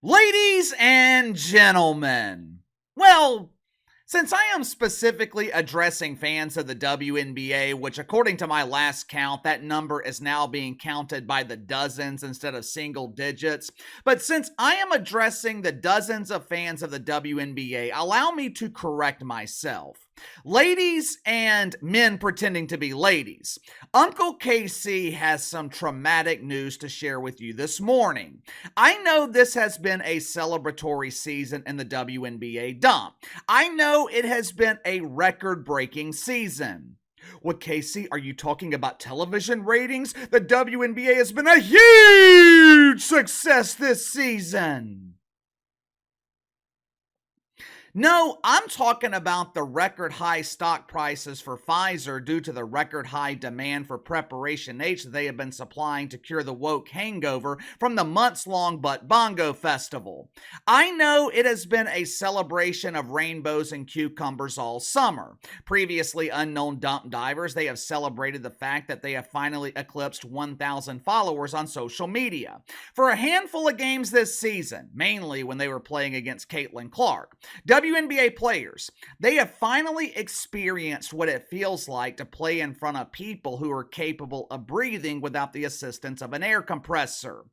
Ladies and gentlemen, well, since I am specifically addressing fans of the WNBA, which according to my last count, that number is now being counted by the dozens instead of single digits. But since I am addressing the dozens of fans of the WNBA, allow me to correct myself. Ladies and men pretending to be ladies, Uncle KC has some traumatic news to share with you this morning. I know this has been a celebratory season in the WNBA dump. I know it has been a record-breaking season. What, Casey, are you talking about television ratings? The WNBA has been a huge success this season. No, I'm talking about the record high stock prices for Pfizer due to the record high demand for Preparation H that they have been supplying to cure the woke hangover from the months-long Butt Bongo Festival. I know it has been a celebration of rainbows and cucumbers all summer. Previously unknown dump divers, they have celebrated the fact that they have finally eclipsed 1,000 followers on social media. For a handful of games this season, mainly when they were playing against Caitlyn Clark, WNBA players, they have finally experienced what it feels like to play in front of people who are capable of breathing without the assistance of an air compressor.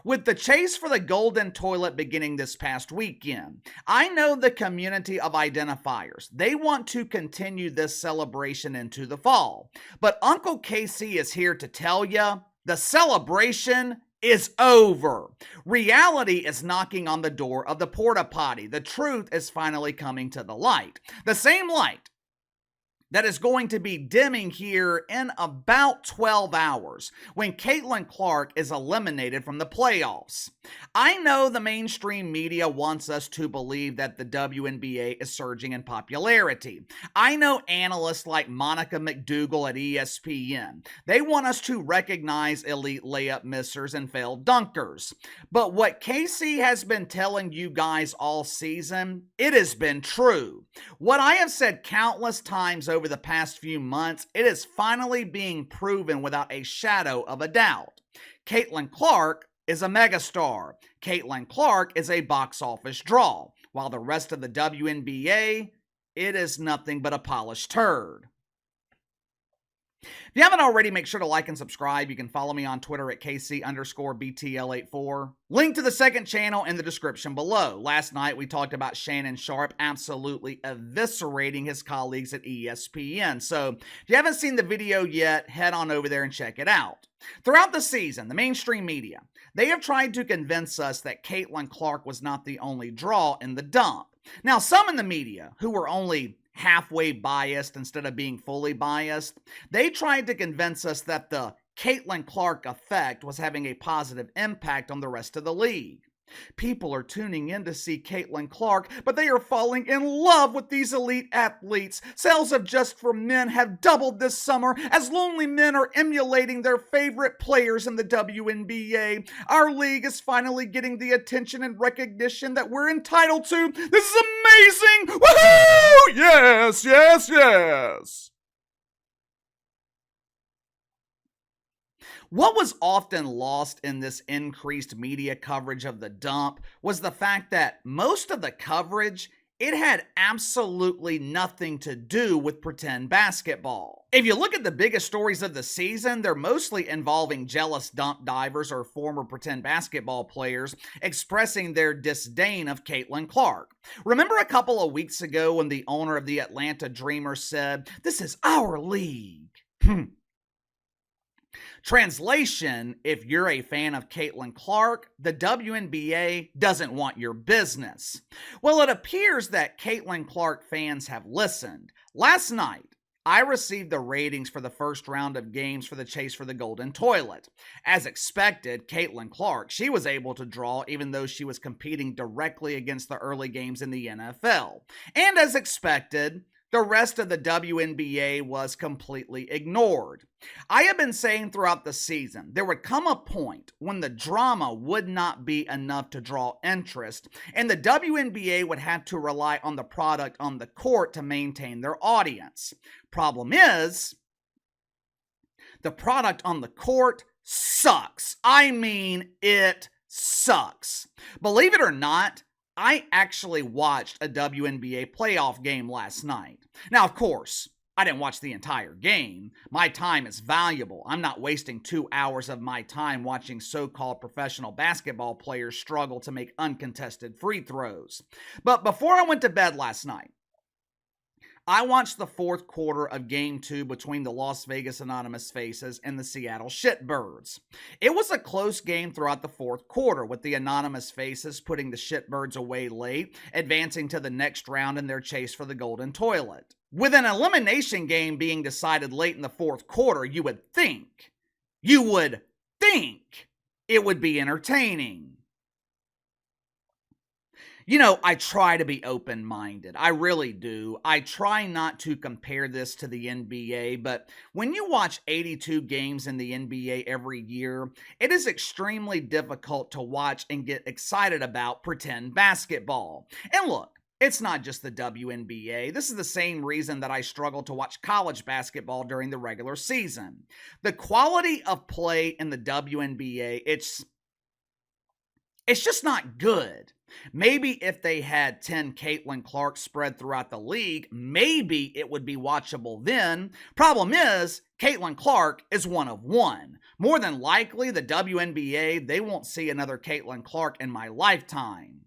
With the chase for the golden toilet beginning this past weekend, I know the community of identifiers. They want to continue this celebration into the fall. But Uncle KC is here to tell you, the celebration is over. Reality is knocking on the door of the porta potty. The truth is finally coming to the light. The same light that is going to be dimming here in about 12 hours when Caitlyn Clark is eliminated from the playoffs. I know the mainstream media wants us to believe that the WNBA is surging in popularity. I know analysts like Monica McDougal at ESPN. They want us to recognize elite layup missers and failed dunkers. But what KC has been telling you guys all season, it has been true. What I have said countless times over the past few months, it is finally being proven without a shadow of a doubt. Caitlyn Clark is a megastar. Caitlyn Clark is a box office draw, while the rest of the WNBA, it is nothing but a polished turd. If you haven't already, make sure to like and subscribe. You can follow me on Twitter at KC_BTL84. Link to the second channel in the description below. Last night, we talked about Shannon Sharpe absolutely eviscerating his colleagues at ESPN. So if you haven't seen the video yet, head on over there and check it out. Throughout the season, the mainstream media, they have tried to convince us that Caitlyn Clark was not the only draw in the dump. Now, some in the media who were only halfway biased instead of being fully biased, they tried to convince us that the Caitlyn Clark effect was having a positive impact on the rest of the league. People are tuning in to see Caitlyn Clark, but they are falling in love with these elite athletes. Sales of Just for Men have doubled this summer as lonely men are emulating their favorite players in the WNBA. Our league is finally getting the attention and recognition that we're entitled to. This is amazing! Woohoo! Yes, yes, yes! What was often lost in this increased media coverage of the dump was the fact that most of the coverage, it had absolutely nothing to do with pretend basketball. If you look at the biggest stories of the season, they're mostly involving jealous dump divers or former pretend basketball players expressing their disdain of Caitlyn Clark. Remember a couple of weeks ago when the owner of the Atlanta Dreamers said, "This is our league"? Translation, if you're a fan of Caitlyn Clark, the WNBA doesn't want your business. Well, it appears that Caitlyn Clark fans have listened. Last night, I received the ratings for the first round of games for the chase for the golden toilet. As expected, Caitlyn Clark, she was able to draw even though she was competing directly against the early games in the NFL. And as expected, the rest of the WNBA was completely ignored. I have been saying throughout the season, there would come a point when the drama would not be enough to draw interest, and the WNBA would have to rely on the product on the court to maintain their audience. Problem is, the product on the court sucks. I mean, it sucks. Believe it or not, I actually watched a WNBA playoff game last night. Now, of course, I didn't watch the entire game. My time is valuable. I'm not wasting 2 hours of my time watching so-called professional basketball players struggle to make uncontested free throws. But before I went to bed last night, I watched the fourth quarter of Game 2 between the Las Vegas Anonymous Faces and the Seattle Shitbirds. It was a close game throughout the fourth quarter, with the Anonymous Faces putting the Shitbirds away late, advancing to the next round in their chase for the Golden Toilet. With an elimination game being decided late in the fourth quarter, you would think it would be entertaining. You know, I try to be open-minded. I really do. I try not to compare this to the NBA, but when you watch 82 games in the NBA every year, it is extremely difficult to watch and get excited about pretend basketball. And look, it's not just the WNBA. This is the same reason that I struggle to watch college basketball during the regular season. The quality of play in the WNBA, it's just not good. Maybe if they had 10 Caitlyn Clark spread throughout the league, maybe it would be watchable then. Problem is, Caitlyn Clark is one of one. More than likely, the WNBA, they won't see another Caitlyn Clark in my lifetime.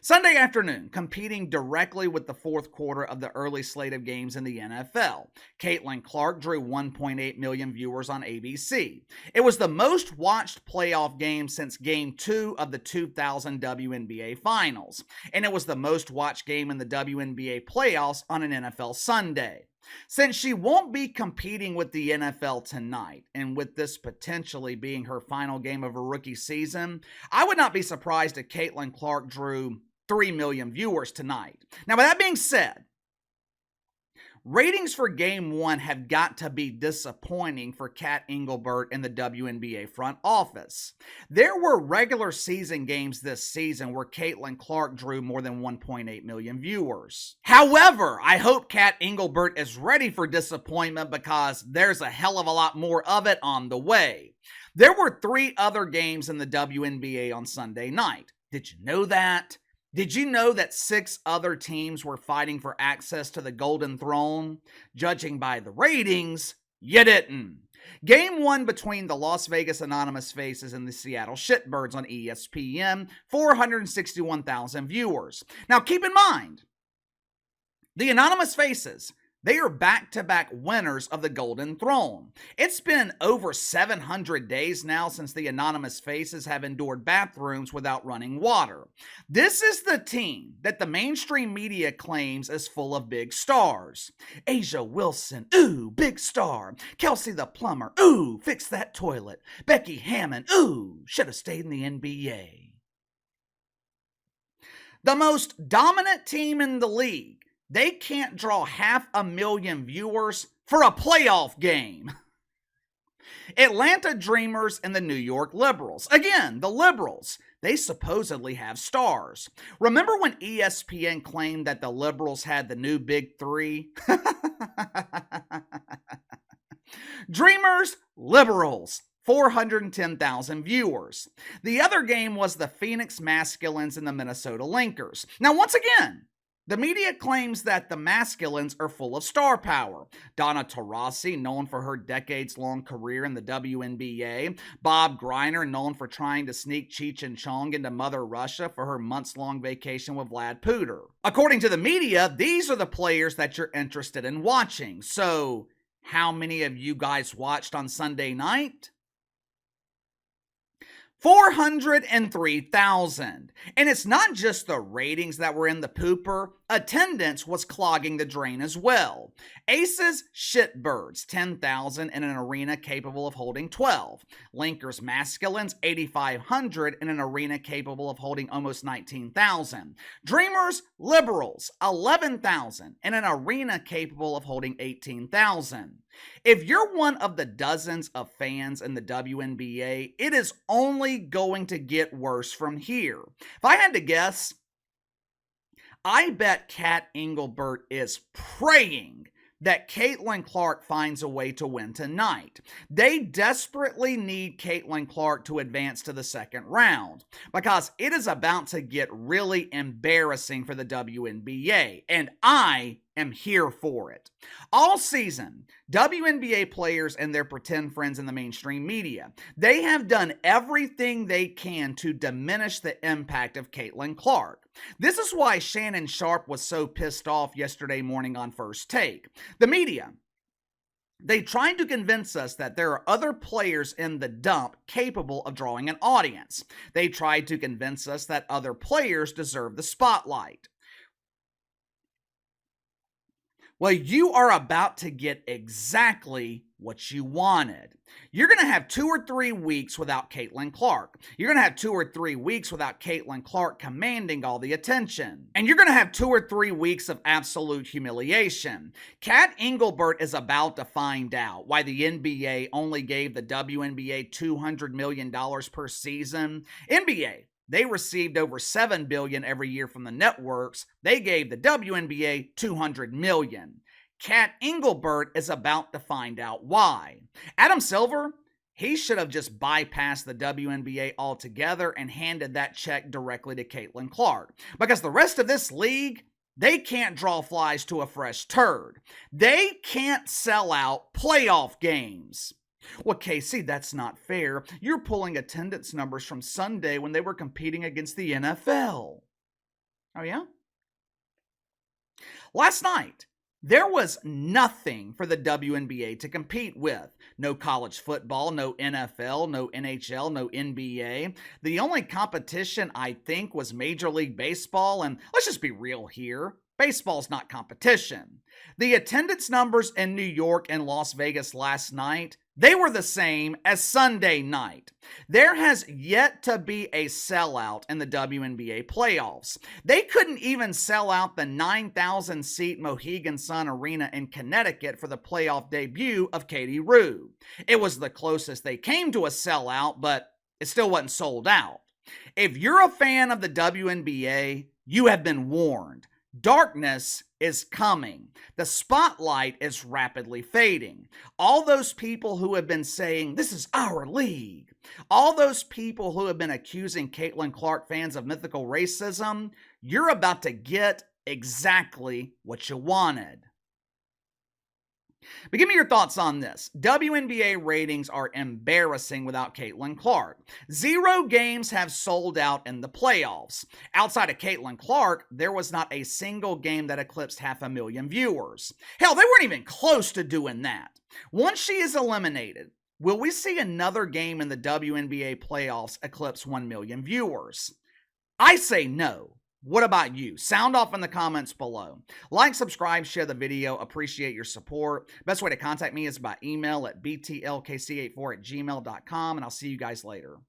Sunday afternoon, competing directly with the fourth quarter of the early slate of games in the NFL, Caitlyn Clark drew 1.8 million viewers on ABC. It was the most watched playoff game since Game 2 of the 2000 WNBA Finals, and it was the most watched game in the WNBA playoffs on an NFL Sunday. Since she won't be competing with the NFL tonight, and with this potentially being her final game of her rookie season, I would not be surprised if Caitlyn Clark drew 3 million viewers tonight. Now, with that being said, ratings for Game 1 have got to be disappointing for Cathy Engelbert and the WNBA front office. There were regular season games this season where Caitlyn Clark drew more than 1.8 million viewers. However, I hope Cathy Engelbert is ready for disappointment because there's a hell of a lot more of it on the way. There were 3 other games in the WNBA on Sunday night. Did you know that? Did you know that 6 other teams were fighting for access to the Golden Throne? Judging by the ratings, you didn't. Game 1 between the Las Vegas Anonymous Faces and the Seattle Shitbirds on ESPN, 461,000 viewers. Now keep in mind, the Anonymous Faces, they are back-to-back winners of the Golden Throne. It's been over 700 days now since the Anonymous Faces have endured bathrooms without running water. This is the team that the mainstream media claims is full of big stars. Asia Wilson, ooh, big star. Kelsey the plumber, ooh, fix that toilet. Becky Hammond, ooh, should have stayed in the NBA. The most dominant team in the league, they can't draw 500,000 viewers for a playoff game. Atlanta Dreamers and the New York Liberals. Again, the Liberals, they supposedly have stars. Remember when ESPN claimed that the Liberals had the new Big Three? Dreamers, Liberals. 410,000 viewers. The other game was the Phoenix Masculines and the Minnesota Linkers. Now, once again, the media claims that the Masculines are full of star power. Donna Taurasi, known for her decades-long career in the WNBA. Bob Greiner, known for trying to sneak Cheech and Chong into Mother Russia for her months-long vacation with Vlad Puder. According to the media, these are the players that you're interested in watching. So, how many of you guys watched on Sunday night? 403,000. And it's not just the ratings that were in the pooper. Attendance was clogging the drain as well. Aces, Shitbirds, 10,000 in an arena capable of holding 12. Linkers, Masculines, 8,500 in an arena capable of holding almost 19,000. Dreamers, Liberals, 11,000 in an arena capable of holding 18,000. If you're one of the dozens of fans in the WNBA, it is only going to get worse from here. If I had to guess, I bet Cathy Engelbert is praying that Caitlyn Clark finds a way to win tonight. They desperately need Caitlyn Clark to advance to the second round because it is about to get really embarrassing for the WNBA, and I am here for it. All season, WNBA players and their pretend friends in the mainstream media, they have done everything they can to diminish the impact of Caitlyn Clark. This is why Shannon Sharpe was so pissed off yesterday morning on First Take. The media, they tried to convince us that there are other players in the dump capable of drawing an audience. They tried to convince us that other players deserve the spotlight. Well, you are about to get exactly what you wanted. You're going to have 2 or 3 weeks without Caitlyn Clark. You're going to have 2 or 3 weeks without Caitlyn Clark commanding all the attention. And you're going to have 2 or 3 weeks of absolute humiliation. Cathy Engelbert is about to find out why the NBA only gave the WNBA $200 million per season. NBA, they received over $7 billion every year from the networks. They gave the WNBA $200 million. Cathy Engelbert is about to find out why. Adam Silver, he should have just bypassed the WNBA altogether and handed that check directly to Caitlyn Clark. Because the rest of this league, they can't draw flies to a fresh turd. They can't sell out playoff games. Well, Casey, that's not fair. You're pulling attendance numbers from Sunday when they were competing against the NFL. Oh, yeah? Last night, there was nothing for the WNBA to compete with. No college football, no NFL, no NHL, no NBA. The only competition, I think, was Major League Baseball, and let's just be real here. Baseball's not competition. The attendance numbers in New York and Las Vegas last night, they were the same as Sunday night. There has yet to be a sellout in the WNBA playoffs. They couldn't even sell out the 9,000-seat Mohegan Sun Arena in Connecticut for the playoff debut of Katie Rue. It was the closest they came to a sellout, but it still wasn't sold out. If you're a fan of the WNBA, you have been warned. Darkness is coming. The spotlight is rapidly fading. All those people who have been saying, this is our league, all those people who have been accusing Caitlyn Clark fans of mythical racism, you're about to get exactly what you wanted. But give me your thoughts on this. WNBA ratings are embarrassing without Caitlyn Clark. 0 games have sold out in the playoffs. Outside of Caitlyn Clark, there was not a single game that eclipsed 500,000 viewers. Hell, they weren't even close to doing that. Once she is eliminated, will we see another game in the WNBA playoffs eclipse 1 million viewers? I say no. What about you? Sound off in the comments below. Like, subscribe, share the video. Appreciate your support. Best way to contact me is by email at btlkc84@gmail.com, and I'll see you guys later.